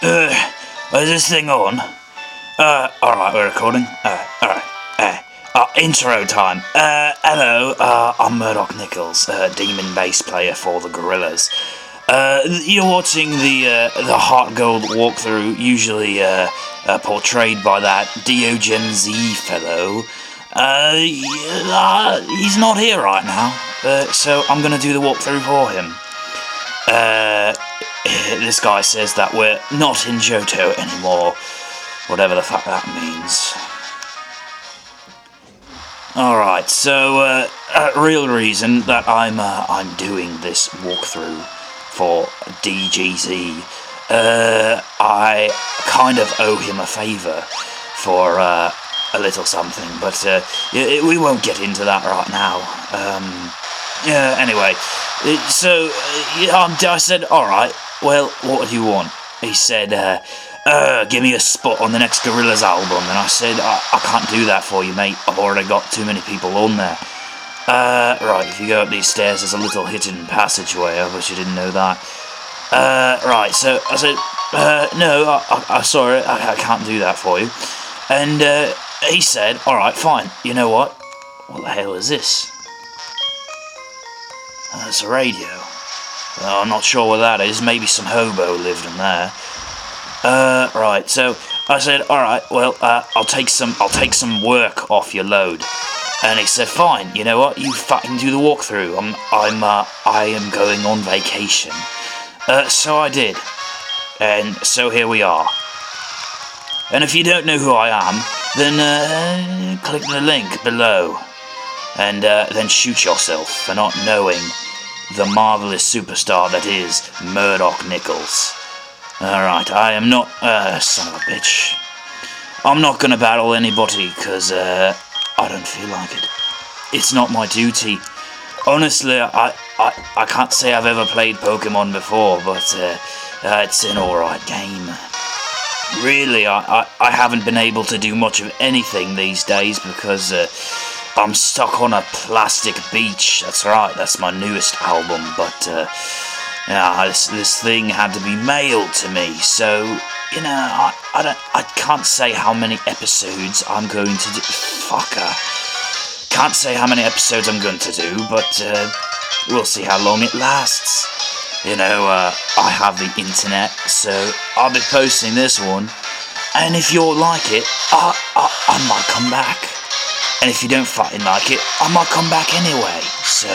Is this thing on? Alright, we're recording. Alright. Intro time. Hello, I'm Murdoc Nichols, demon bass player for the Gorillas. You're watching the Heart Gold walkthrough, usually portrayed by that Diogen Z fellow. He's not here right now, so I'm gonna do the walkthrough for him. This guy says that we're not in Johto anymore, whatever the fuck that means. Alright, so, real reason that I'm doing this walkthrough for DGZ, I kind of owe him a favour for, a little something, but, we won't get into that right now. Anyway, so, I said, alright, well, what do you want? He said, give me a spot on the next Gorillaz album, and I said, I can't do that for you, mate, I've already got too many people on there. Right, if you go up these stairs, there's a little hidden passageway, I bet you didn't know that. Right, so I said, no, I'm sorry, I can't do that for you. And, he said, alright, fine, you know what? What the hell is this? It's a radio. I'm not sure what that is, maybe some hobo lived in there. Right, so I said, alright, well, I'll take some work off your load. And he said, fine, you know what, you fucking do the walkthrough, I am going on vacation. So I did. And so here we are. And if you don't know who I am, then, click the link below. And, then shoot yourself for not knowing the marvellous superstar that is Murdoc Nichols. Alright, I am not, son of a bitch. I'm not gonna battle anybody, because, I don't feel like it. It's not my duty. Honestly, I can't say I've ever played Pokemon before, but, it's an alright game. Really, I haven't been able to do much of anything these days, because, I'm stuck on a plastic beach. That's right, that's my newest album, but, yeah, this thing had to be mailed to me, so, you know, I can't say how many episodes I'm going to do. Fucker. Can't say how many episodes I'm going to do, but, we'll see how long it lasts. You know, I have the internet, so I'll be posting this one, and if you all like it, I might come back. And if you don't fucking like it, I might come back anyway, so,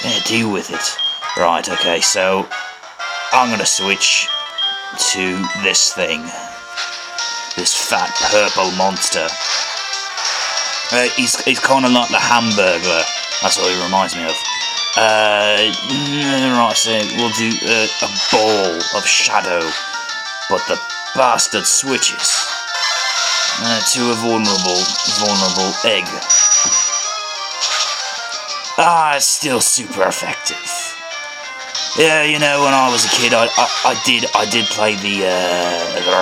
yeah, deal with it. Right, okay, so I'm gonna switch to this thing. This fat purple monster. He's kind of like the Hamburglar. That's what he reminds me of. Right, so we'll do a ball of shadow, but the bastard switches to a vulnerable egg. It's still super effective. Yeah, you know, when I was a kid, I did play the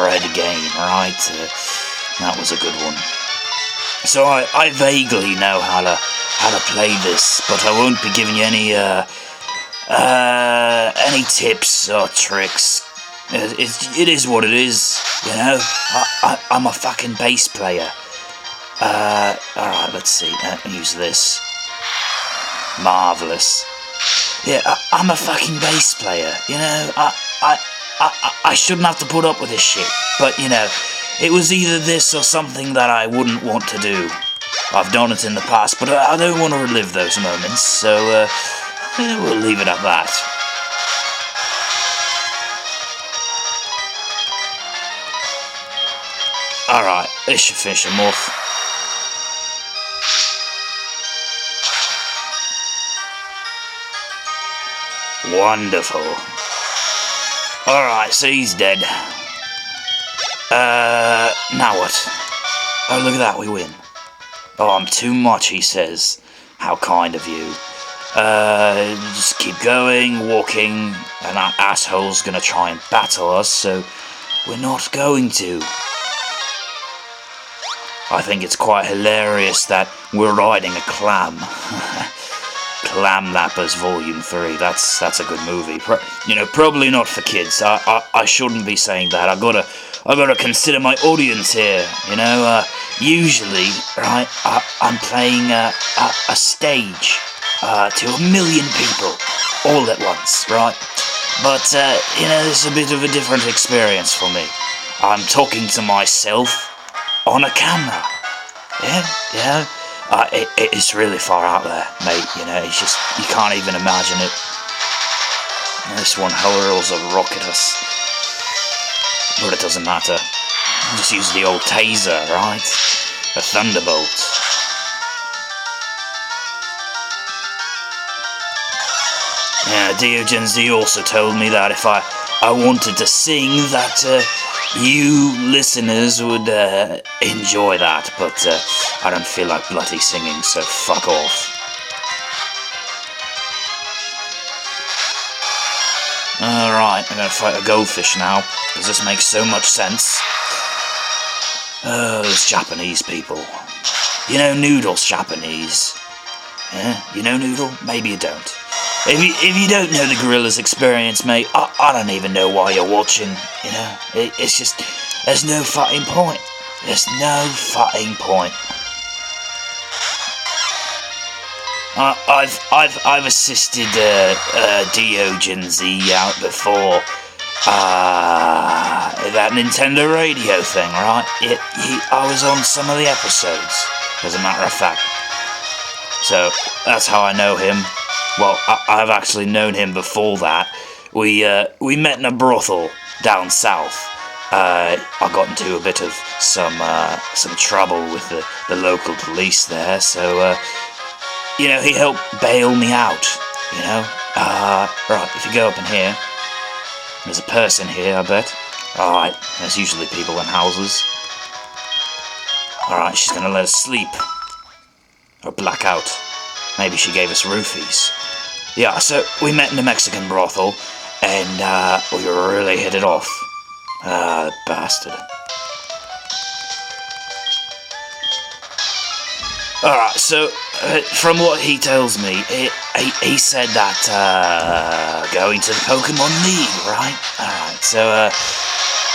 red game, right? That was a good one. So I vaguely know how to play this, but I won't be giving you any tips or tricks. It is what it is, you know. I'm a fucking bass player. Alright, let's see. Use this. Marvellous. Yeah, I'm a fucking bass player, you know, I shouldn't have to put up with this shit, but, you know, it was either this or something that I wouldn't want to do. I've done it in the past, but I don't want to relive those moments, so, we'll leave it at that. Alright, this should finish him off. Wonderful. Alright, so he's dead. Now what? Oh, look at that, we win. Oh, I'm too much, he says. How kind of you. Just keep going, walking, and that asshole's gonna try and battle us, so we're not going to. I think it's quite hilarious that we're riding a clam. Clam Lappers Volume 3. That's a good movie. Probably not for kids. I shouldn't be saying that. I gotta consider my audience here. Usually, right, I'm playing a stage to 1 million people all at once, right? But this is a bit of a different experience for me. I'm talking to myself on a camera. Yeah. It's really far out there, mate. It's just, you can't even imagine it. This one hurls a rock at us. But it doesn't matter. Just use the old taser, right? A thunderbolt. Yeah, Diogenes D also told me that if I wanted to sing, that you listeners would enjoy that, but I don't feel like bloody singing, so fuck off. Alright, I'm gonna fight a goldfish now, because this makes so much sense. Oh, those Japanese people. Noodle's Japanese. Yeah, Noodle? Maybe you don't. If you don't know the Gorilla's experience, mate, I don't even know why you're watching. It's just, there's no fucking point. There's no fucking point. I've assisted Diogenes Z out before. That Nintendo radio thing, right? I was on some of the episodes, as a matter of fact. So that's how I know him. Well, I've actually known him before that. We met in a brothel down south. I got into a bit of some trouble with the local police there, so he helped bail me out. Right, if you go up in here, there's a person here, I bet. Alright, there's usually people in houses. Alright, she's gonna let us sleep. Or black out. Maybe she gave us roofies. Yeah, so we met in a Mexican brothel, and we really hit it off. Bastard. Alright, so from what he tells me, he said that going to the Pokemon League, right? Alright, so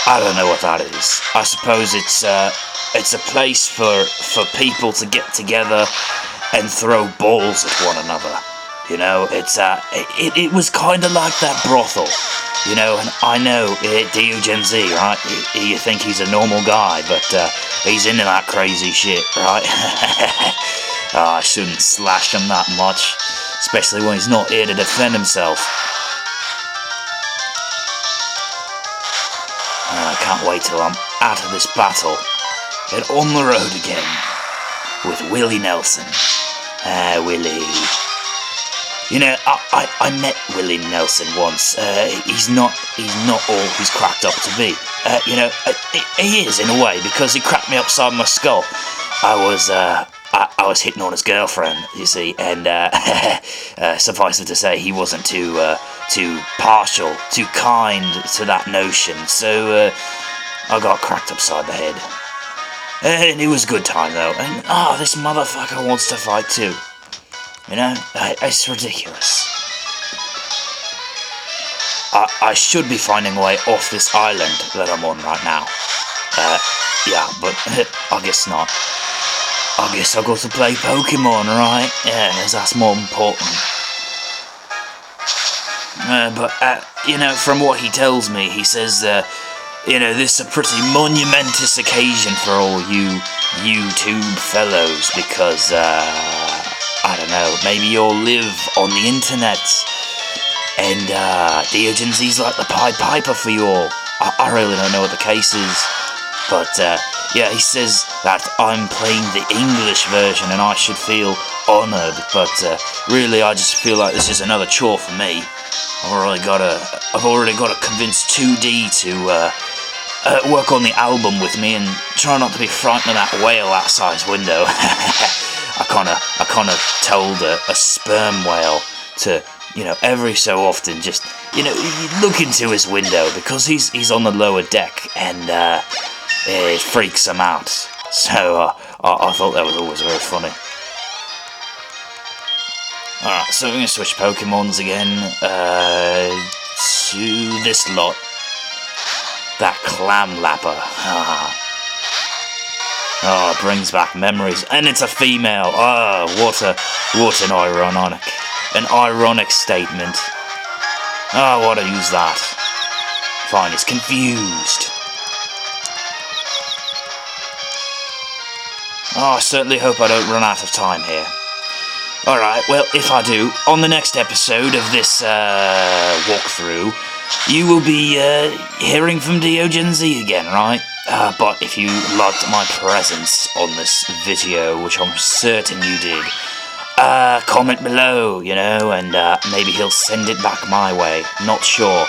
I don't know what that is. I suppose it's a place for people to get together and throw balls at one another. It was kind of like that brothel, and I know Diogenes Z, right? You think he's a normal guy, but he's into that crazy shit, right? I shouldn't slash him that much, especially when he's not here to defend himself. I can't wait till I'm out of this battle and on the road again with Willie Nelson. Willie. I met Willie Nelson once. He's not all he's cracked up to be. He is in a way, because he cracked me upside my skull. I was hitting on his girlfriend, you see, and suffice it to say, he wasn't too partial, too kind to that notion. So I got cracked upside the head, and it was a good time though. And this motherfucker wants to fight too. It's ridiculous. I should be finding a way off this island that I'm on right now. Yeah, but I guess not. I guess I've got to play Pokemon, right? Yeah, that's more important. But from what he tells me, he says, this is a pretty monumentous occasion for all you YouTube fellows, because, I don't know, maybe you'll live on the internet, and Diogenes Z's like the Pied Piper for you all. I really don't know what the case is, but yeah, he says that I'm playing the English version and I should feel honoured, but really I just feel like this is another chore for me. I've already got to convince 2D to work on the album with me and try not to be frightened of that whale outside his window. I kind of told a sperm whale to, every so often just, look into his window, because he's on the lower deck, and it freaks him out. So I thought that was always very funny. Alright, so we're going to switch Pokemons again to this lot. That Clam Lapper. Oh, it brings back memories. And it's a female. Oh, what an ironic statement. Oh, what to use that. Fine, it's confused. Oh, I certainly hope I don't run out of time here. Alright, well, if I do, on the next episode of this walkthrough, you will be hearing from Diogen Z again, right? But if you liked my presence on this video, which I'm certain you did, comment below, you know, and maybe he'll send it back my way. Not sure.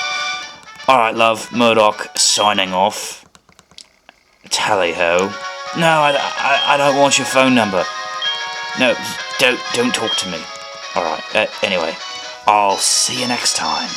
Alright, love, Murdoc signing off. Tally-ho. No, I don't want your phone number. No, don't talk to me. Alright, anyway, I'll see you next time.